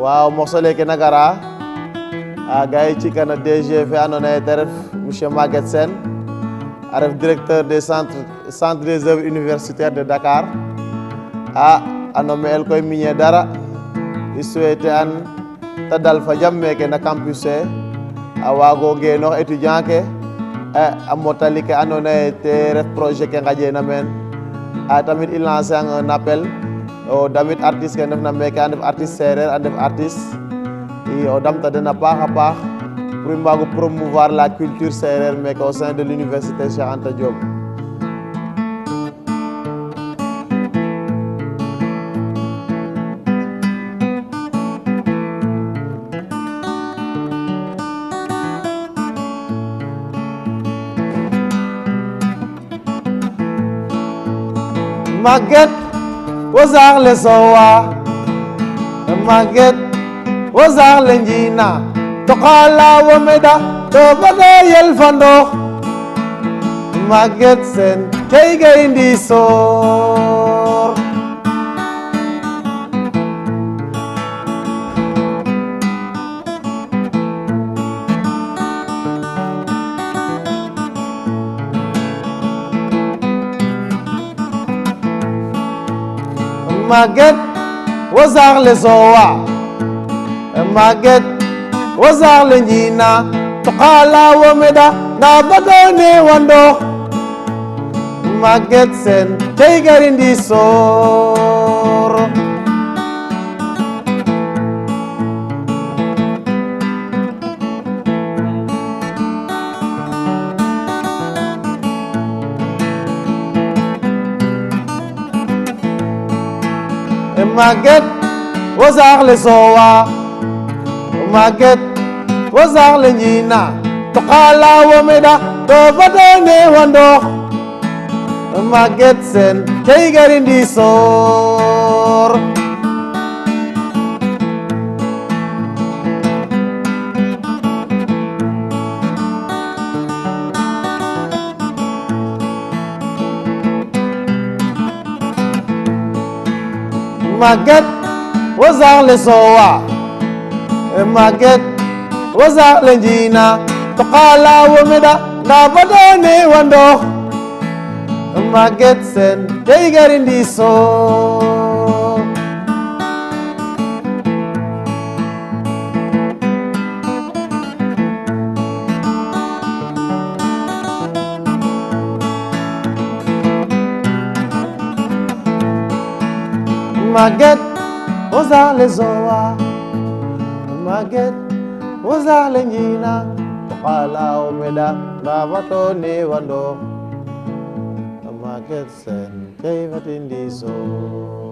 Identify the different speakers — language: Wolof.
Speaker 1: waaw moxole ke nagara a ga i cikana DG fe andoona yee te ref monsieur Maguette Sène a ref directeur des centre des œuvres universitaires de Dakar a nommer el koy miñe dara i souhaiter an ta dal fa jam meke na campus fe a waago ngeenoox étudiant ke a motali ke andoona yee te ref projet ke nqaƴeena meen a tamit i lancer ang un appel o damit artiste ke ndefna meke a ndef artiste sereer a ndef artiste i o damta den a paax a paax pour i mbaag o promouvoir la culture sereer meke au sein de l'université Cheikh Anta Diop. Maguette wozar le sowa Maguette wozar le njina tokala womeda to bada yel fando Maguette Sène tey gayndi sor Maguette wozar le sowa Maguette wozar le njina tokala womeda na badone wando Maguette Sène tey gayndi sor Maguette wozar le sowa Maguette wozar le njina tokala womeda to badone wando Maguette Sène tey gayndi sor Maguette wozar le sowa Maguette wozar le njina tokala womeda na badone wando Maguette Sène tey gayndi sor Maguette wozar le sowa Maguette wozar le njina tokala womeda na badone wando Maguette Sène tey gayndi sor